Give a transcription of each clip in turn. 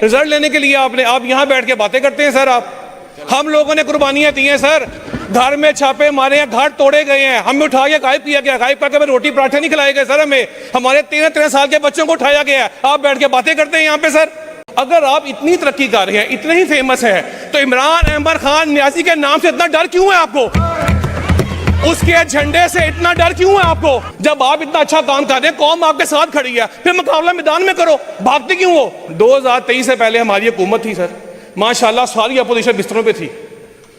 Result लेने के लिए आपने, आप यहाँ बैठ के बातें करते हैं सर। आप, हम लोगों ने कुर्बानियां दी हैं सर, घर में छापे मारे हैं, घर तोड़े गए हैं, हमें उठा के गायब किया गया, गायब करके हमें रोटी पराठे नहीं खिलाए गए सर, हमें हमारे 13 साल के बच्चों को उठाया गया है। आप बैठ के बातें करते हैं यहाँ पे सर। अगर आप इतनी तरक्की कर रहे हैं, इतने ही फेमस हैं, तो इमरान अहमद खान न्यासी के नाम से इतना डर क्यों है आपको? उसके झंडे से इतना डर क्यों है आपको? जब आप इतना अच्छा काम कर रहे हैं, कौम आपके साथ खड़ी है, फिर मुकाबला मैदान में करो, भागते क्यों हो? 2023 से पहले हमारी हुकूमत थी सर, माशाल्लाह सारी अपोजिशन बिस्तरों पे थी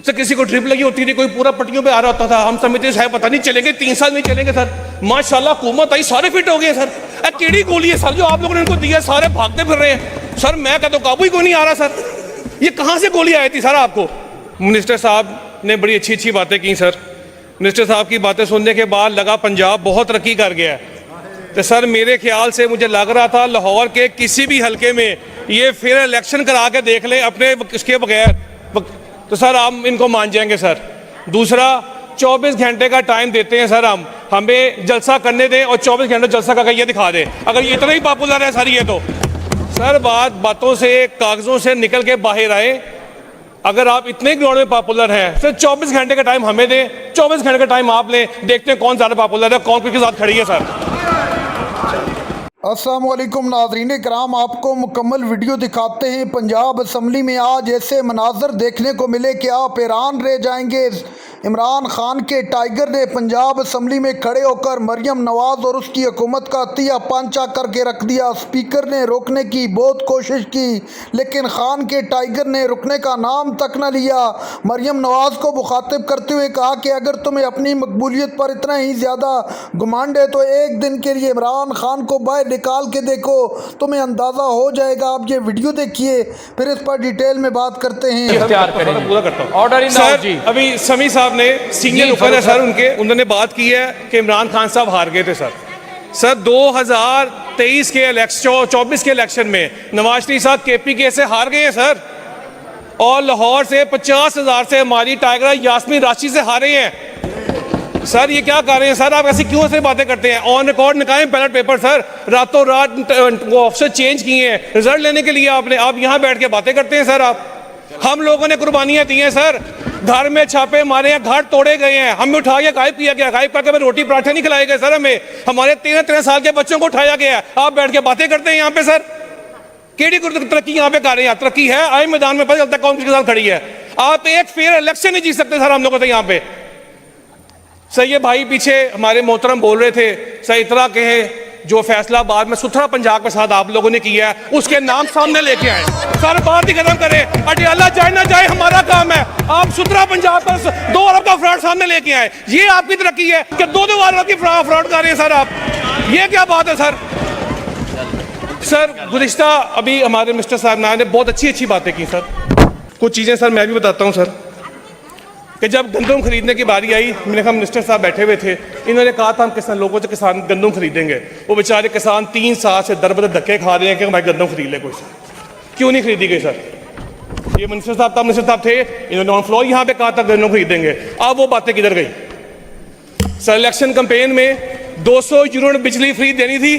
सर, किसी को ड्रिप लगी होती थी, कोई पूरा पट्टियों पे आ रहा होता था, हम समझते शायद पता नहीं चलेंगे, 3 साल नहीं चलेंगे सर। माशाल्लाह हुकूमत आई, सारे फिट हो गए सर। केड़ी गोली है सर जो आप लोगों ने इनको दी है? सारे भागते फिर रहे हैं सर। मैं कहता हूँ काबू ही कोई नहीं आ रहा सर। ये कहाँ से गोली आई थी सर आपको? मिनिस्टर साहब ने बड़ी अच्छी अच्छी बातें की सर। मिनिस्टर साहब की बातें सुनने के बाद लगा पंजाब बहुत तरक्की कर गया है। तो सर मेरे ख्याल से मुझे लग रहा था लाहौर के किसी भी हलके में ये फिर इलेक्शन करा के देख लें अपने इसके बगैर, तो सर हम इनको मान जाएंगे सर। दूसरा, 24 घंटे का टाइम देते हैं सर, हम हमें जलसा करने दें और 24 घंटे जलसा का ये दिखा दें। अगर ये इतना ही पॉपुलर है सर ये, तो सर बातों से कागजों से निकल के बाहर आए। अगर आप इतने ग्राउंड में पॉपुलर हैं, सिर्फ 24 घंटे का टाइम हमें दें, 24 घंटे का टाइम आप लें, देखते हैं कौन ज़्यादा पॉपुलर है, कौन किसके साथ खड़ी है सर। अस्सलाम वालेकुम नाज़रीन कराम, आपको मुकम्मल वीडियो दिखाते हैं। पंजाब असम्बली में आज ऐसे मनाजर देखने को मिले कि आप हैरान रह जाएंगे। इमरान खान के टाइगर ने पंजाब असम्बली में खड़े होकर मरियम नवाज़ और उसकी हुकूमत का तिया पांचा करके रख दिया। स्पीकर ने रोकने की बहुत कोशिश की, लेकिन खान के टाइगर ने रुकने का नाम तक न लिया। मरियम नवाज़ को मुखातिब करते हुए कहा कि अगर तुम्हें अपनी मकबूलियत पर इतना ही ज़्यादा घुमांड है तो एक दिन के लिए इमरान खान को बाहर निकाल के देखो, तुम्हें अंदाज़ा हो जाएगा। आप ये वीडियो देखिए, फिर इस पर डिटेल में बात करते हैं। पूरा करता हूं। ऑर्डर इन सर, अभी समी साहब ने सीनियर ऊपर है सर उनके, उन्होंने बात की है कि इमरान खान साहब हार गए थे सर 2023 के 24 के इलेक्शन में नवाज शरीफ साहब KPK से हार गए हैं सर, और लाहौर से 50,000 से हमारी टाइगर यास्मीन राशि से हारे हैं सर। ये क्या कर रहे हैं सर? आप ऐसी क्यों से बातें करते हैं? ऑन रिकॉर्ड निकालें बैलेट पेपर सर, रातों रात वो ऑफिसर चेंज किए हैं रिजल्ट लेने के लिए आपने, आप यहाँ बैठ के बातें करते हैं सर। आप, हम लोगों ने कुर्बानियां दी हैं सर, घर में छापे मारे हैं, घर तोड़े गए हैं, हमें उठा के गायब किया गया, गायब करके हमें रोटी पराठे नहीं खिलाए गए सर, हमें हमारे 13 साल के बच्चों को उठाया गया है। आप बैठ के बातें करते हैं यहाँ पे सर। केड़ी तरक्की यहाँ पे कर रहे हैं? तरक्की है, आए मैदान में पता चलता है कौन किसके साथ खड़ी है। आप एक फेयर इलेक्शन नहीं जीत सकते सर हम लोगों से यहाँ पे सर। ये भाई पीछे हमारे मोहतरम बोल रहे थे सर, इतना कहे जो फैसलाबाद में सुथरा पंजाब के साथ आप लोगों ने किया है उसके नाम सामने लेके आए सर। बात ही खत्म करें, अटियाला जाए ना जाए हमारा काम है। आप सुथरा पंजाब पर 2 अरब का फ्रॉड सामने लेके आए, ये आपकी तरक्की है कि 2 अरब की फ्रॉड कर रहे हैं सर आप? ये क्या बात है सर? सर गुज़िश्ता अभी हमारे मिनिस्टर साहब ने बहुत अच्छी बातें की सर। कुछ चीज़ें सर मैं भी बताता हूँ सर, कि जब गंदम खरीदने की बारी आई, मैंने कहा मिनिस्टर साहब बैठे हुए थे, इन्होंने कहा था हम किसान लोगों से किसान गंदम खरीदेंगे। वो बेचारे किसान 3 साल से दर बदर धक्के खा रहे हैं कि हमारी गंदम खरीद ले कोई सर। क्यों नहीं खरीदी गई सर? ये मिनिस्टर साहब थे, इन्होंने ऑन फ्लोर यहाँ पे कहा था गंदम खरीदेंगे। अब वो बातें किधर गई सर? इलेक्शन कैंपेन में 200 यूनिट बिजली फ्री देनी थी,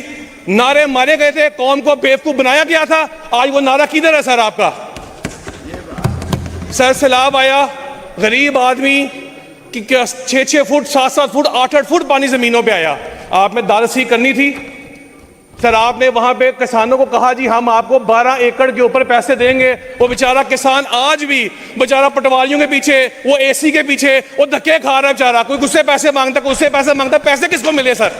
नारे मारे गए थे, कौम को बेवकूफ बनाया गया था। आज वो नारा किधर है सर आपका? सर सैलाब आया, गरीब आदमी कि 6-6 फुट 7-7 फुट 8-8 फुट पानी जमीनों पे आया। आपने दारसी करनी थी सर, आपने वहां पे किसानों को कहा जी हम आपको 12 एकड़ के ऊपर पैसे देंगे। वो बेचारा किसान आज भी बेचारा पटवारियों के पीछे, वो AC के पीछे वो धक्के खा रहा है बेचारा। कोई उससे पैसे मांगता, कोई उससे पैसे मांगता, पैसे किसको मिले सर?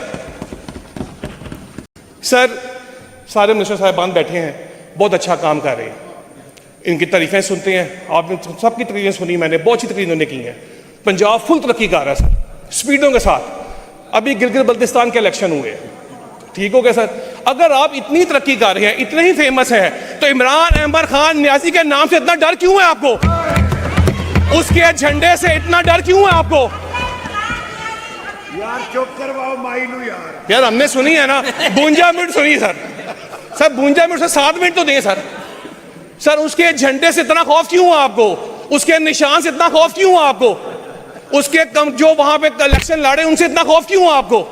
सर सारे मिनिस्टर साहिबान बैठे हैं, बहुत अच्छा काम कर रहे हैं, इनकी तारीफें सुनते हैं। आपने सबकी तकरीरें सुनी, मैंने बहुत अच्छी तकरीरें उन्होंने की हैं। पंजाब फुल तरक्की कर रहा है सर, स्पीडों के साथ। अभी गिलगित बल्तिस्तान के इलेक्शन हुए, ठीक हो गया सर। अगर आप इतनी तरक्की कर रहे हैं, इतने ही फेमस हैं, तो इमरान अहमद खान न्यासी के नाम से इतना डर क्यों है आपको? उसके झंडे से इतना डर क्यों है आपको? यार चुप करवाओ माइनू यार हमने सुनी है ना, 52 मिनट सुनी सर। 52 मिनट से 7 मिनट तो दें सर। उसके झंडे से इतना खौफ क्यों है आपको? उसके निशान से इतना खौफ क्यों है आपको? उसके जो वहां पे इलेक्शन लड़े उनसे इतना खौफ क्यों है आपको?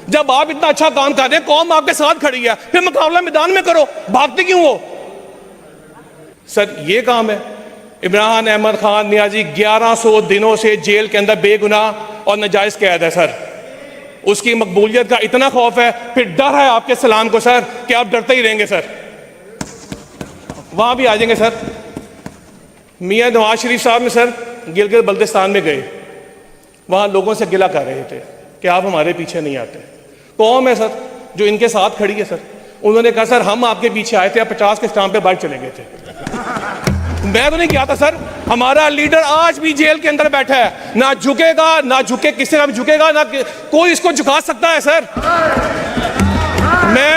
जब आप इतना अच्छा काम कर रहे हैं, कौम आपके साथ खड़ी है, फिर मुकाबला मैदान में करो, भागते क्यों हो? सर ये काम है। इमरान अहमद खान नियाजी 1100 दिनों से जेल के अंदर बेगुनाह और नाजायज कैद है सर। उसकी मकबूलियत का इतना खौफ है, फिर डर है आपके सलाम को सर कि आप डरते ही रहेंगे सर। वहां भी आ जाएंगे सर। मियां नवाज शरीफ साहब में सर गिलगित बल्तिस्तान में गए, वहां लोगों से गिला कर रहे थे कि आप हमारे पीछे नहीं आते। कौम है सर जो इनके साथ खड़ी है सर। उन्होंने कहा सर हम आपके पीछे आए थे, आप 50 के स्टाम्प पे बाइक चले गए थे। मैं तो नहीं किया था सर। हमारा लीडर आज भी जेल के अंदर बैठा है, ना झुकेगा, ना झुके किसी का भी झुकेगा, ना कोई इसको झुका सकता है सर। मैं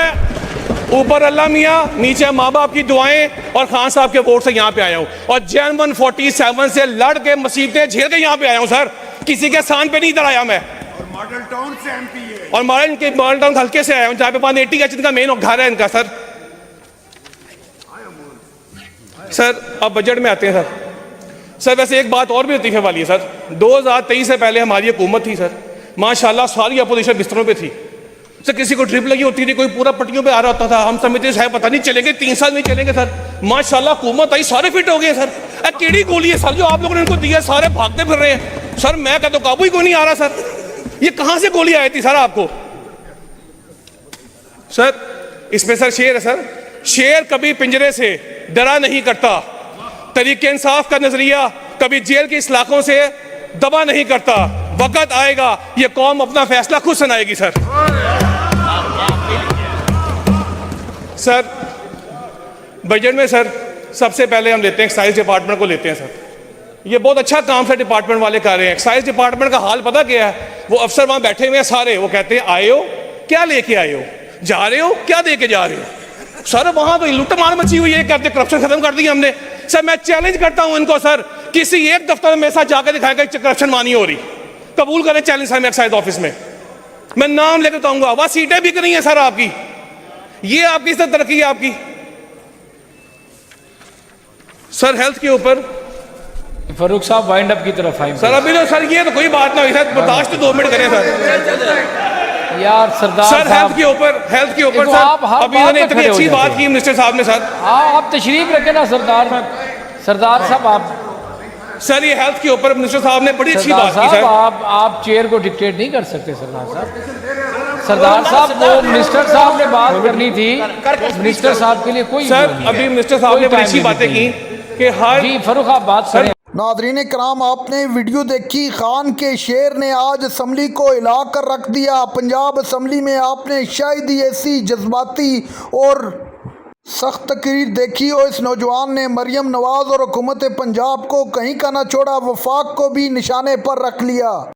ऊपर अल्लाह मियाँ, नीचे माँ बाप की दुआएं और खान साहब के वोट से यहाँ पे आया हूँ, और जैन 147 से लड़ के मुसीबतें झेल के यहाँ पे आया हूँ सर। किसी के स्थान पे नहीं इधर आया मैं। मॉडल टाउन से एमपी है, और मॉडल टाउन हल्के से आया हूँ जहाँ पे 180 एच का मेन घर है इनका सर। सर अब बजट में आते हैं सर वैसे एक बात और भी लतीफे वाली है सर। 2023 से पहले हमारी हुकूमत थी सर, माशाल्लाह सारी अपोजिशन बिस्तरों पे थी सर। किसी को ड्रिप लगी होती थी, कोई पूरा पट्टियों पे आ रहा होता था। हम समझते हैं पता नहीं चलेंगे, 3 साल नहीं चलेंगे सर। माशाल्लाह हुकूमत आई, सारे फिट हो गए सर। केड़ी गोली है सर जो आप लोगों ने इनको दी है, सारे भागते फिर रहे हैं सर। मैं कहता हूँ काबू ही कोई नहीं आ रहा सर। ये कहां से गोली आई थी सर आपको? सर इसमें सर शेर है सर। शेर कभी पिंजरे से डरा नहीं करता, तरीके इंसाफ का नजरिया कभी जेल के इलाकों से दबा नहीं करता। वक्त आएगा ये कौम अपना फैसला खुद सुनाएगी सर। सर बजट में सर सबसे पहले हम लेते हैं एक्साइज डिपार्टमेंट को लेते हैं सर। ये बहुत अच्छा काम सर डिपार्टमेंट वाले कर रहे हैं। एक्साइज डिपार्टमेंट का हाल पता क्या है? वो अफसर वहां बैठे हुए हैं सारे, वो कहते हैं आए हो क्या लेके आए हो, जा रहे हो क्या दे के जा रहे हो सर। वहां तो लूट मार मची हुई है, कहते करप्शन खत्म कर दी हमने सर। मैं चैलेंज करता हूं इनको सर, किसी एक दफ्तर में मेरे साथ जाकर दिखाएगा करप्शन मानी हो रही। कबूल करें चैलेंज सर, मैं एक्साइज ऑफिस में मैं नाम लेकर बताऊंगा। वहां सीटें बिक रही हैं सर आपकी। ये आपकी सर तरक्की है आपकी सर। हेल्थ के ऊपर फारूक साहब वाइंड अप की तरफ आए सर। अभी तो सर ये तो कोई बात ना हुई सर, बर्दाश्त 2 मिनट करें सर। यार सरदार सर हेल्थ के ऊपर सर अभी इन्होंने इतनी अच्छी बात की मिनिस्टर साहब ने सर। आप तशरीफ रखें ना सरदार साहब। आप सर ये हेल्थ के ऊपर मिनिस्टर साहब ने बड़ी अच्छी बात की सर। आप चेयर को डिक्टेट नहीं कर सकते सरदार साहब वो मिनिस्टर साहब ने बात करनी थी। मिनिस्टर साहब के लिए कोई सर अभी मिनिस्टर साहब ने बड़ी अच्छी बातें की कि हर जी फरूख आप बात करें। नादरीन कराम आपने वीडियो देखी। खान के शेर ने आज असम्बली को हिला कर रख दिया। पंजाब असम्बली में आपने शायद ही ऐसी जज्बाती और सख्त तकरीर देखी और इस नौजवान ने मरियम नवाज और हुकूमत पंजाब को कहीं का ना छोड़ा, वफाक को भी निशाने पर रख लिया।